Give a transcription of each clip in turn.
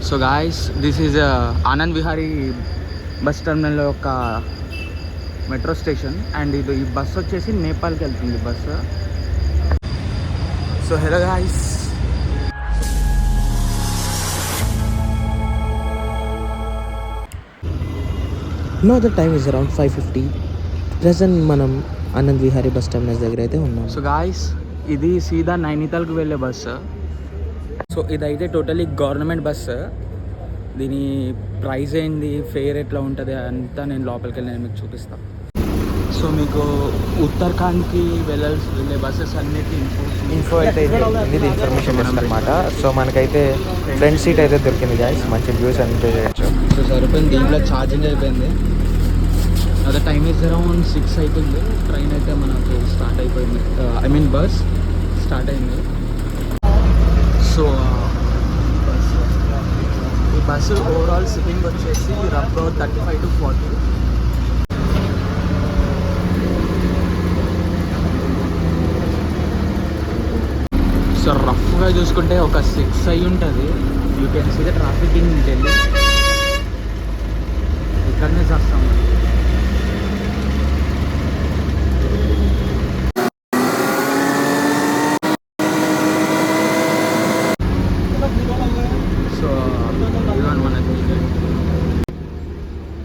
So guys this is Anand Vihari bus terminal యొక్క metro station and ఇది ఈ బస్ వచ్చేసి నేపాల్కి వెళ్తుంది bus. So hello guys, no the time is around 5:50. Present మనం Anand Vihari bus terminus దగ్గర అయితే ఉన్నాం. సో గాయస్ ఇది సీదా నైనితాల్కి వెళ్ళే బస్సు. సో ఇదైతే టోటలీ గవర్నమెంట్ బస్సు. దీని ప్రైస్ ఏంది, ఫేర్ ఎట్లా ఉంటుంది అంతా నేను లోపలికి వెళ్ళి నేను మీకు చూపిస్తాను. సో మీకు ఉత్తరాఖండ్కి వెళ్ళే బస్సెస్ అన్నిటి ఇన్ఫో అయితే ఇది ఇన్ఫర్మేషన్ అనమాట. సో మనకైతే ఫ్రంట్ సీట్ అయితే దొరికింది గాయస్, మంచి వ్యూస్ ఎంజాయ్ చేయొచ్చు. సో సరిపోయింది, దీంట్లో ఛార్జింగ్ అయిపోయింది. అదే టైం ఇస్ అరౌండ్ 6 అవుతుంది. ట్రైన్ అయితే మనకు స్టార్ట్ అయిపోయింది, ఐ మీన్ బస్ స్టార్ట్ అయింది. సో ఈ బస్సు ఓవరాల్ సిట్టింగ్ వచ్చేసి రఫ్ 35 to 40. సో రఫ్గా చూసుకుంటే ఒక 6 అయి ఉంటుంది. You can see the traffic in Delhi. ఇక్కడనే చేస్తాం.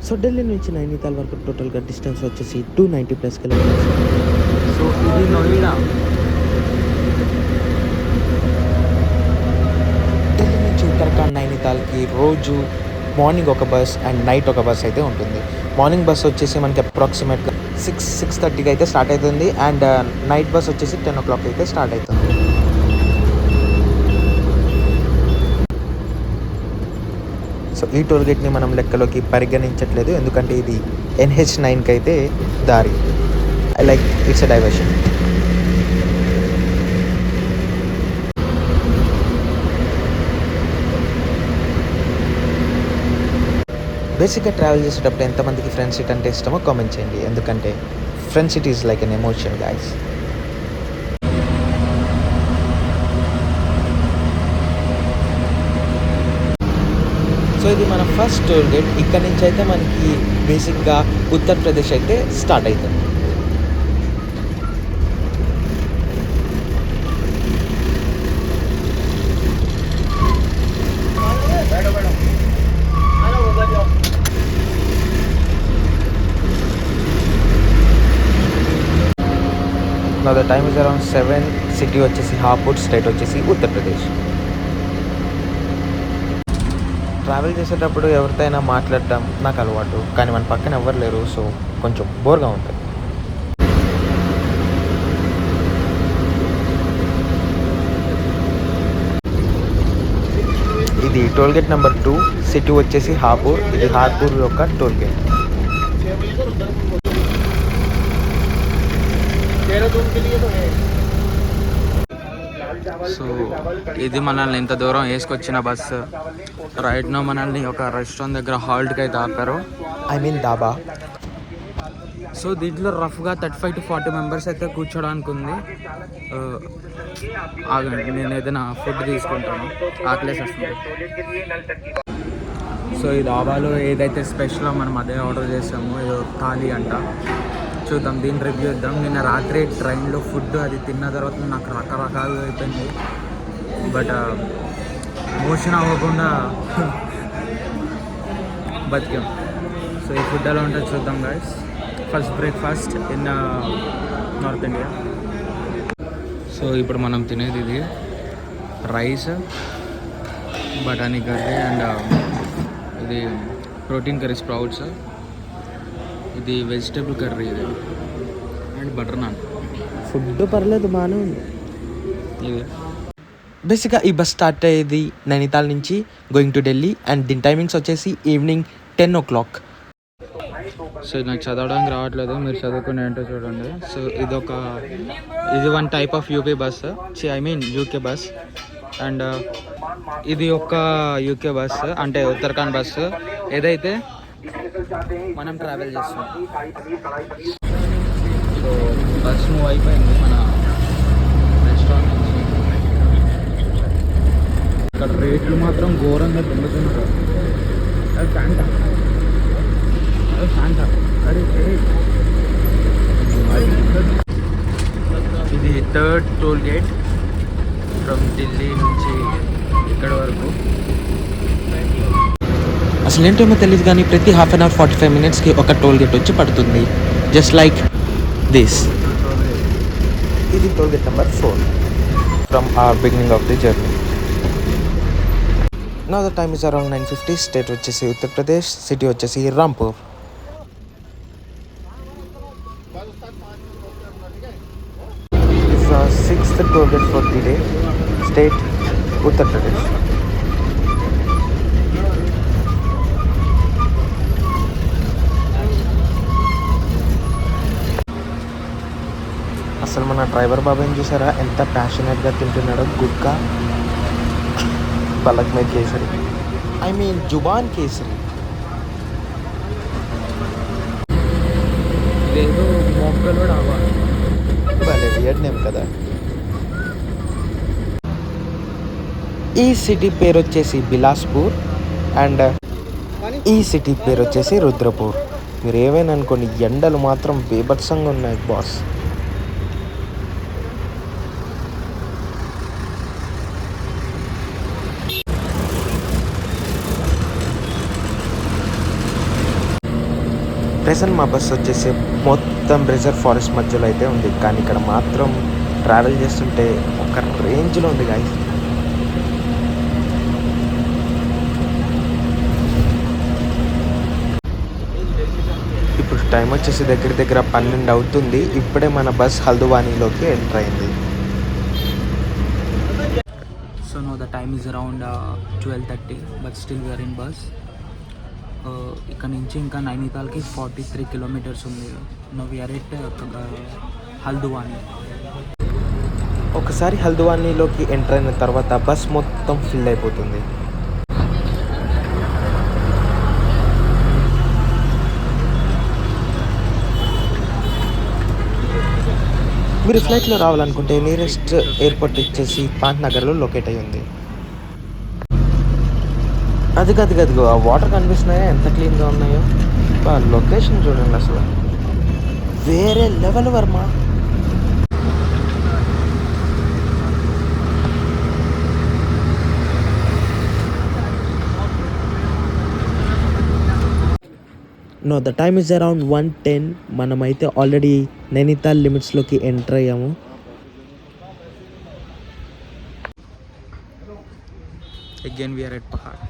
సో ఢిల్లీ నుంచి నైనితాల్ వరకు టోటల్గా డిస్టెన్స్ వచ్చేసి 290+ కిలోమీటర్స్. సో ఇది నోయిడా. ఢిల్లీ నుంచి ఉత్తరాఖండ్ నైనితాల్కి రోజు మార్నింగ్ ఒక బస్ అండ్ నైట్ ఒక బస్ అయితే ఉంటుంది. మార్నింగ్ బస్ వచ్చేసి మనకి అప్రాక్సిమేట్గా 6:30కి అయితే స్టార్ట్ అవుతుంది అండ్ నైట్ బస్ వచ్చేసి 10 o'clock అయితే స్టార్ట్ అవుతుంది. సో ఈ టోల్ గేట్ని మనం లెక్కలోకి పరిగణించట్లేదు, ఎందుకంటే ఇది NH9కి అయితే దారి. Like it's a diversion. బేసిక్గా ట్రావెల్ చేసేటప్పుడు ఎంతమందికి ఫ్రంట్ సీట్ అంటే ఇష్టమో కామెంట్ చేయండి, ఎందుకంటే front seat is like an emotion guys. So ఇది మన ఫస్ట్ టోల్ గేట్. ఇక్కడ నుంచి అయితే మనకి బేసిక్గా ఉత్తరప్రదేశ్ అయితే స్టార్ట్ అవుతుంది. నా the time is around 7. City వచ్చేసి హాపూర్, స్టేట్ వచ్చేసి ఉత్తరప్రదేశ్. ట్రావెల్ చేసేటప్పుడు ఎవరితో అయినా మాట్లాడటం నాకు అలవాటు, కానీ మన పక్కన ఎవరు లేరు, సో కొంచెం బోర్గా ఉంటుంది. ఇది టోల్ గేట్ నెంబర్ 2. సిటీ వచ్చేసి హాపూర్. ఇది హాపూర్ యొక్క టోల్ గేట్. సో ఇది మనల్ని ఇంత దూరం వేసుకొచ్చిన బస్సు. రైట్ నో మనల్ని ఒక రెస్టారెంట్ దగ్గర హాల్ట్కి అయితే ఆపారు, ఐ మీన్ డాబా. సో దీంట్లో రఫ్గా 35 to 40 మెంబర్స్ అయితే కూర్చోడానికి ఉంది. ఆగండి, నేను ఏదైనా ఫుడ్ తీసుకుంటాను, ఆకలేసి వస్తుంది. సో ఈ డాబాలో ఏదైతే స్పెషల్లో మనం అదే ఆర్డర్ చేసామో, ఏదో థాలీ అంట. చూద్దాం, దీన్ని రివ్యూ ఇద్దాం. నిన్న రాత్రి ట్రైన్లో ఫుడ్ అది తిన్న తర్వాత నాకు రకరకాలుగా అయిపోయింది, బట్ మోషన్ అవ్వకుండా బతికాం. సో ఈ ఫుడ్ ఎలా ఉంటుందో చూద్దాం guys. First breakfast in north India. So ఇప్పుడు మనం తినేది ఇది రైస్, బఠానీ కర్రీ అండ్ ఇది ప్రోటీన్ కర్రీ స్ప్రౌట్స్, ఇది వెజిటేబుల్ కర్రీ ఇది అండ్ బటర్ నాన్. ఫుడ్ పర్లేదు, బాగానే ఉంది. ఇది బేసిక్గా ఈ బస్ స్టార్ట్ అయ్యేది నైనితాల్ నుంచి గోయింగ్ టు ఢిల్లీ అండ్ దీని టైమింగ్స్ వచ్చేసి ఈవినింగ్ 10 o'clock. సో నాకు చదవడానికి రావట్లేదు, మీరు చదువుకునే ఏంటో చూడండి. సో ఇది one type of UP bus, I mean UK bus. And ఇది ఒక యూకే బస్, అంటే ఉత్తరాఖండ్ బస్సు ఏదైతే మనం ట్రావెల్ చేస్తాం. సో బస్ మూవ్ అయిపోయింది మన రెస్టారెంట్ నుంచి. ఇక్కడ రేట్లు మాత్రం ఘోరంగా దొంగతున్నారు. అది ఫ్యాంటా, అది ఫ్యాంటా. అరే ఇది third toll gate from Delhi నుంచి ఇక్కడ వరకు. అసలు ఏంటో తెలియదు కానీ ప్రతి హాఫ్ అన్ అవర్ 45 minutesకి ఒక టోల్ గేట్ వచ్చి పడుతుంది. Just like this. ఇది toll gate number 4 from our beginning of the journey. Now the time is around 9:50. State వచ్చేసి ఉత్తరప్రదేశ్, సిటీ వచ్చేసి Rampur. It's 6th toll gate for the day. State Uttar Pradesh. అసలు మన driver బాబాయ్ని చూసారా ఎంత ప్యాషనేట్గా తింటున్నాడో. గుట్కా, పలక్ మే కేసరి, ఐ మీన్ జుబాన్ కేసరి. ఇదేదో మొక్కలో డాబా. భలే వియర్డ్ నేమ్ కదా. ఈ సిటీ పేరు వచ్చేసి బిలాస్పూర్ అండ్ ఈ సిటీ పేరు వచ్చేసి రుద్రపూర్. మీరు ఏమైనా అనుకోండి, ఎండలు మాత్రం బీభత్సంగా ఉన్నాయి బాస్. ప్రెసెంట్ మా బస్ వచ్చేసి మొత్తం రిజర్వ్ ఫారెస్ట్ మధ్యలో అయితే ఉంది, కానీ ఇక్కడ మాత్రం ట్రావెల్ చేస్తుంటే ఒక రేంజ్లో ఉంది గాయస్. ఇప్పుడు టైం వచ్చేసి దగ్గర దగ్గర 12 అవుతుంది. ఇప్పుడే మన బస్ హల్ద్వానీలోకి ఎంటర్ అయింది. So now the time is around 12:30 but still we are in bus. ఇక్కడ నుంచి ఇంకా నైనితాల్కి 43 kilometers ఉంది. Now we are at Haldwani. ఒకసారి హల్ద్వానీలోకి ఎంటర్ అయిన తర్వాత బస్ మొత్తం ఫిల్ అయిపోతుంది. మీరు ఫ్లైట్లో రావాలనుకుంటే నియరెస్ట్ ఎయిర్పోర్ట్ వచ్చేసి పాంట్నగర్లో లొకేట్ అయ్యి ఉంది. అదిగో ఆ వాటర్ కనిపిస్తున్నాయా ఎంత క్లీన్గా ఉన్నాయో. లొకేషన్ చూడండి అసలు వేరే level Varma. No the time is around 1:10. మనమైతే ఆల్రెడీ నైనితాల్ లిమిట్స్లోకి ఎంటర్ అయ్యాము. అగైన్ వీఆర్ ఎట్ పహాడ్.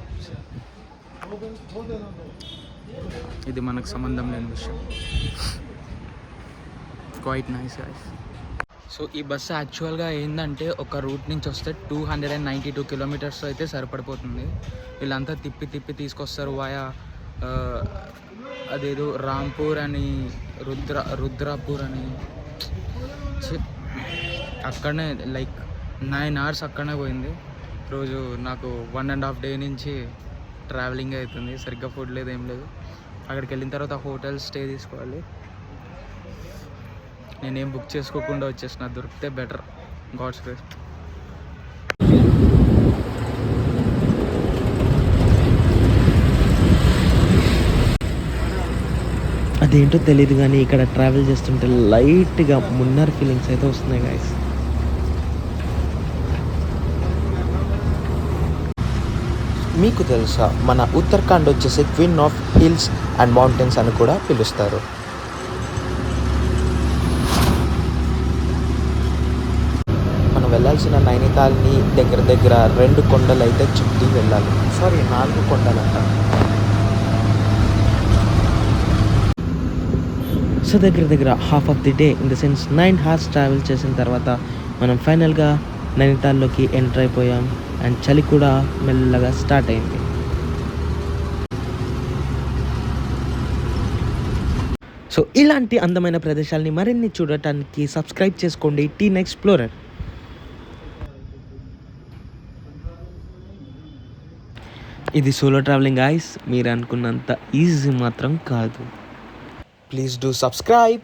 ఇది మనకు సంబంధం లేని విషయం. Quite nice guys. సో ఈ బస్సు యాక్చువల్గా ఏంటంటే ఒక రూట్ నుంచి వస్తే 292 kilometers అయితే సరిపడిపోతుంది. వీళ్ళంతా తిప్పి తీసుకొస్తారు వాయా అదేదో రాంపూర్ అని రుద్రాపూర్ అని. అక్కడనే లైక్ 9 hours అక్కడనే పోయింది. రోజు నాకు 1.5 day నుంచి ట్రావెలింగ్ అవుతుంది. సరిగ్గా ఫుడ్ లేదు, ఏం లేదు. అక్కడికి వెళ్ళిన తర్వాత హోటల్ స్టే తీసుకోవాలి. నేనేం బుక్ చేసుకోకుండా వచ్చేసిన, దొరికితే బెటర్. God's grace. అదేంటో తెలియదు కానీ ఇక్కడ ట్రావెల్ చేస్తుంటే లైట్గా మున్నర్ ఫీలింగ్స్ అయితే వస్తున్నాయి గాయస్. మీకు తెలుసా మన ఉత్తరాఖండ్ వచ్చేసి queen of hills and mountains అని కూడా పిలుస్తారు. మనం వెళ్ళాల్సిన నైనితాల్ని దగ్గర 2 కొండలు అయితే చుట్టి వెళ్ళాలి. 4 కొండలంట. సో దగ్గర half of the day in the sense 9 hours travel చేసిన తర్వాత మనం ఫైనల్గా నైనితాల్లోకి ఎంటర్ అయిపోయాం. అండ్ చలి కూడా మెల్లగా స్టార్ట్ అయింది. సో ఇలాంటి అందమైన ప్రదేశాలని మరిన్ని చూడటానికి సబ్స్క్రైబ్ చేసుకోండి టీన్ ఎక్స్ప్లోరర్. ఇది సోలో ట్రావెలింగ్ గాయ్స్. మీరు అనుకున్నంత ఈజీ మాత్రం కాదు. Please do subscribe.